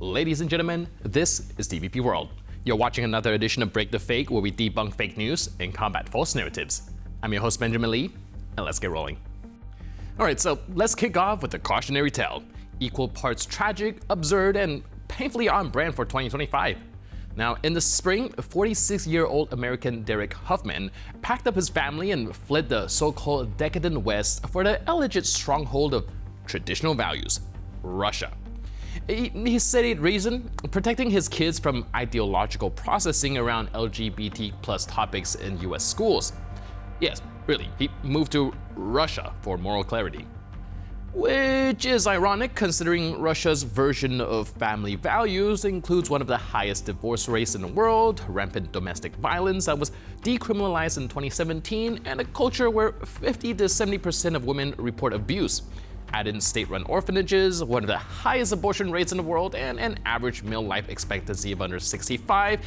Ladies and gentlemen, this is DVP World. You're watching another edition of Break the Fake, where we debunk fake news and combat false narratives. I'm your host, Benjamin Lee, and let's get rolling. All right, so let's kick off with a cautionary tale. Equal parts tragic, absurd, and painfully on brand for 2025. Now, in the spring, 46-year-old American Derek Huffman packed up his family and fled the so-called decadent West for the alleged stronghold of traditional values, Russia. He stated reason, protecting his kids from ideological processing around LGBT plus topics in US schools. Yes, really, he moved to Russia for moral clarity. Which is ironic considering Russia's version of family values includes one of the highest divorce rates in the world, rampant domestic violence that was decriminalized in 2017, and a culture where 50 to 70% of women report abuse. Add in state-run orphanages, one of the highest abortion rates in the world, and an average male life expectancy of under 65,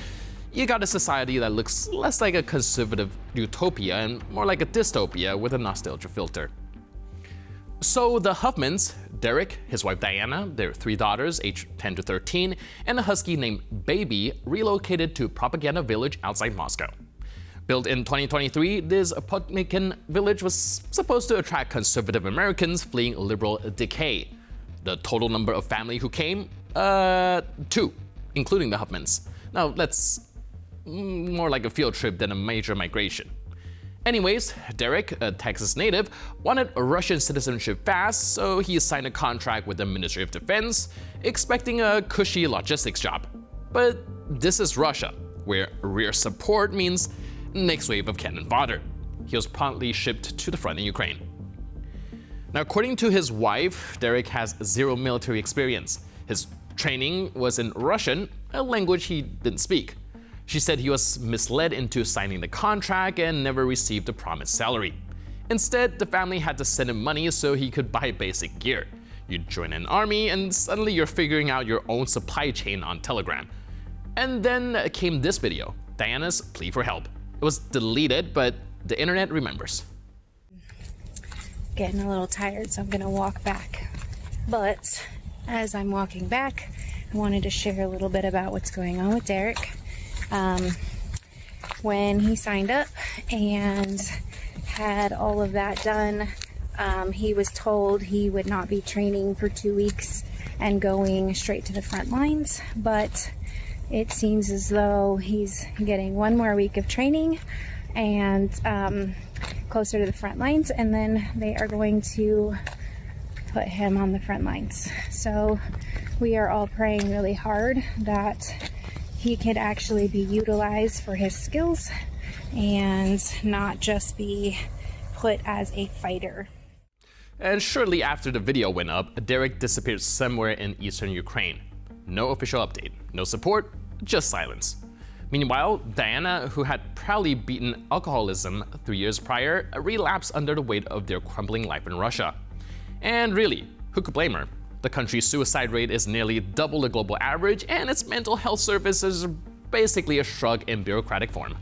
you got a society that looks less like a conservative utopia and more like a dystopia with a nostalgia filter. So the Huffmans, Derek, his wife Diana, their 3 daughters aged 10 to 13, and a husky named Baby relocated to Propagnda village outside Moscow. Built in 2023, this Putin village was supposed to attract conservative Americans fleeing liberal decay. The total number of family who came? 2, including the Huffmans. Now that's more like a field trip than a major migration. Anyways, Derek, a Texas native, wanted Russian citizenship fast, so he signed a contract with the Ministry of Defense, expecting a cushy logistics job. But this is Russia, where rear support means next wave of cannon fodder. He was promptly shipped to the front in Ukraine. Now, according to his wife, Derek has 0 military experience. His training was in Russian, a language he didn't speak. She said he was misled into signing the contract and never received the promised salary. Instead, the family had to send him money so he could buy basic gear. You join an army and suddenly you're figuring out your own supply chain on Telegram. And then came this video, Diana's plea for help. It was deleted, but the internet remembers. Getting a little tired, so I'm gonna walk back. But as I'm walking back, I wanted to share a little bit about what's going on with Derek. When he signed up and had all of that done, he was told he would not be training for 2 weeks and going straight to the front lines, but it seems as though he's getting 1 more week of training and closer to the front lines, and then they are going to put him on the front lines. So we are all praying really hard that he could actually be utilized for his skills and not just be put as a fighter. And shortly after the video went up, Derek disappeared somewhere in eastern Ukraine. No official update, no support, just silence. Meanwhile, Diana, who had proudly beaten alcoholism 3 years prior, relapsed under the weight of their crumbling life in Russia. And really, who could blame her? The country's suicide rate is nearly double the global average, and its mental health services are basically a shrug in bureaucratic form.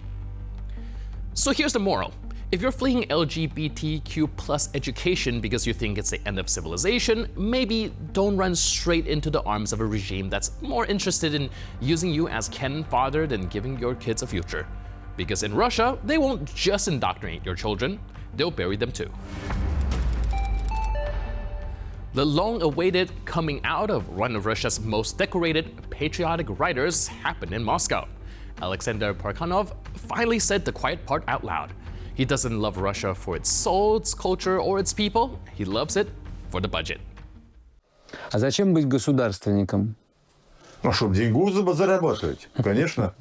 So here's the moral. If you're fleeing LGBTQ plus education because you think it's the end of civilization, maybe don't run straight into the arms of a regime that's more interested in using you as cannon fodder than giving your kids a future. Because in Russia, they won't just indoctrinate your children, they'll bury them too. The long-awaited coming out of one of Russia's most decorated patriotic writers happened in Moscow. Alexander Parkhanov finally said the quiet part out loud. He doesn't love Russia for its soul, its culture, or its people. He loves it for the budget. А зачем быть государственником? Ну, чтобы деньгу заработать, конечно.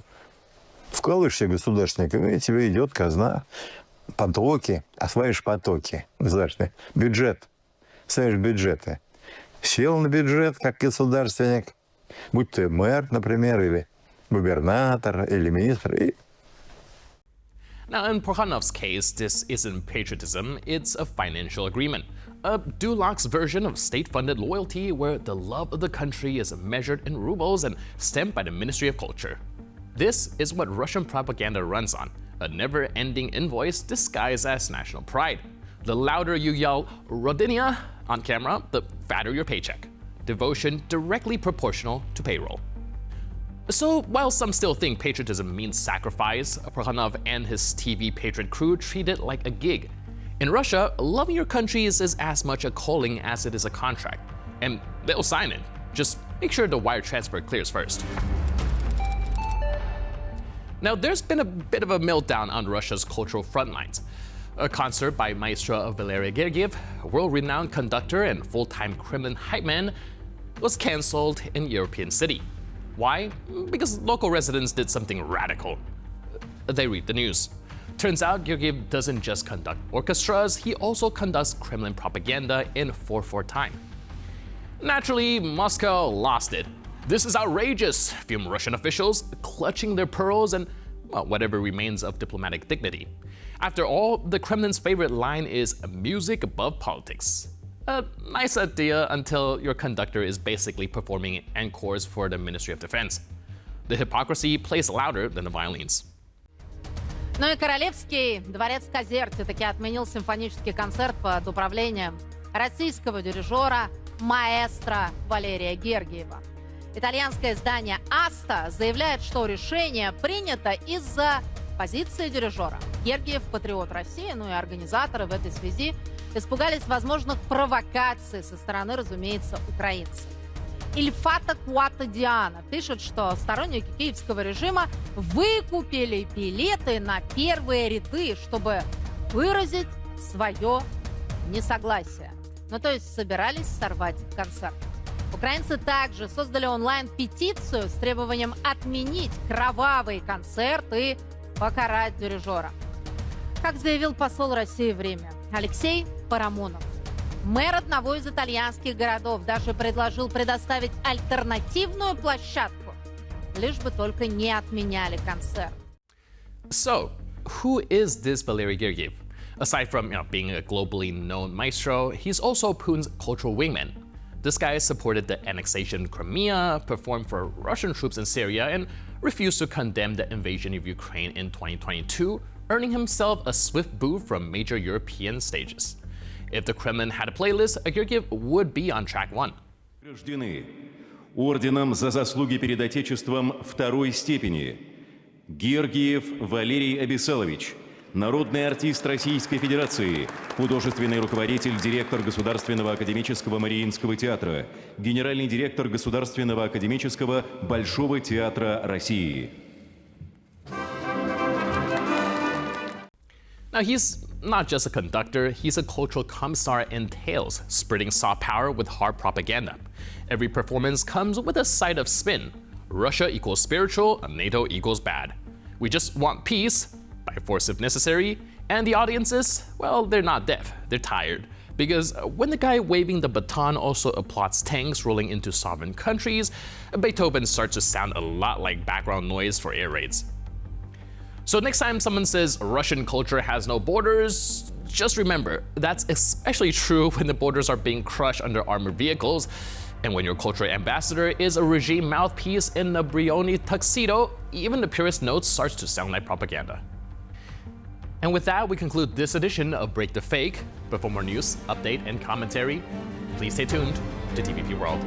Вкалываешься государственником, и тебе идет казна, потоки, осваиваешь потоки, государственный бюджет. Ставишь бюджеты. Сел на бюджет как государственник, будь ты мэр, например, или губернатор, или министр. Now, in Parkhanov's case, this isn't patriotism, it's a financial agreement. A Dulux version of state-funded loyalty where the love of the country is measured in rubles and stamped by the Ministry of Culture. This is what Russian propaganda runs on, a never-ending invoice disguised as national pride. The louder you yell "Rodinia" on camera, the fatter your paycheck. devotion directly proportional to payroll. So, while some still think patriotism means sacrifice, Prokhanov and his TV Patriot crew treat it like a gig. In Russia, loving your country is as much a calling as it is a contract. And they'll sign it. Just make sure the wire transfer clears first. Now, there's been a bit of a meltdown on Russia's cultural frontlines. A concert by maestro Valery Gergiev, a world-renowned conductor and full-time Kremlin hype man, was cancelled in European city. Why? Because local residents did something radical. They read the news. Turns out Gergiev doesn't just conduct orchestras, he also conducts Kremlin propaganda in 4/4 time. Naturally, Moscow lost it. This is outrageous, fumed Russian officials, clutching their pearls and, well, whatever remains of diplomatic dignity. After all, the Kremlin's favorite line is music above politics. A nice idea until your conductor is basically performing encores for the Ministry of Defense. The hypocrisy plays louder than the violins. Ну и Королевский дворец Казерти таки отменил симфонический концерт под управлением российского дирижера маэстро Валерия Гергиева. Итальянское издание «Аста» заявляет, что решение принято из-за позиции дирижера. Гергиев – патриот России, ну и организаторы в этой связи испугались возможных провокаций со стороны, разумеется, украинцев. Ильфата Куата Диана пишет, что сторонники киевского режима выкупили билеты на первые ряды, чтобы выразить свое несогласие. Ну, то есть собирались сорвать концерт. Украинцы также создали онлайн-петицию с требованием отменить кровавый концерт и покарать дирижера. Как заявил посол России в Риме Алексей Парамонов, мэр одного из итальянских городов даже предложил предоставить альтернативную площадку, лишь бы только не отменяли концерт. So, who is this Valery Gergiev? Aside from being a globally known maestro, he's also Putin's cultural wingman. This guy supported the annexation of Crimea, performed for Russian troops in Syria, and refused to condemn the invasion of Ukraine in 2022, earning himself a swift boot from major European stages. If the Kremlin had a playlist, Gergiev would be on track 1. Награждены орденом за заслуги перед Отечеством второй степени Гергиев Валерий Абисалович, народный артист Российской Федерации, художественный руководитель, директор Государственного академического Мариинского театра, генеральный директор Государственного академического Большого театра России. Now, he's not just a conductor, he's a cultural commissar in tales, spreading soft power with hard propaganda. Every performance comes with a side of spin. Russia equals spiritual, NATO equals bad. We just want peace, by force if necessary, and the audiences, well, they're not deaf, they're tired. Because when the guy waving the baton also applauds tanks rolling into sovereign countries, Beethoven starts to sound a lot like background noise for air raids. So next time someone says Russian culture has no borders, just remember, that's especially true when the borders are being crushed under armored vehicles, and when your cultural ambassador is a regime mouthpiece in a Brioni tuxedo, even the purest notes starts to sound like propaganda. And with that, we conclude this edition of Break the Fake. But for more news, update, and commentary, please stay tuned to TVP World.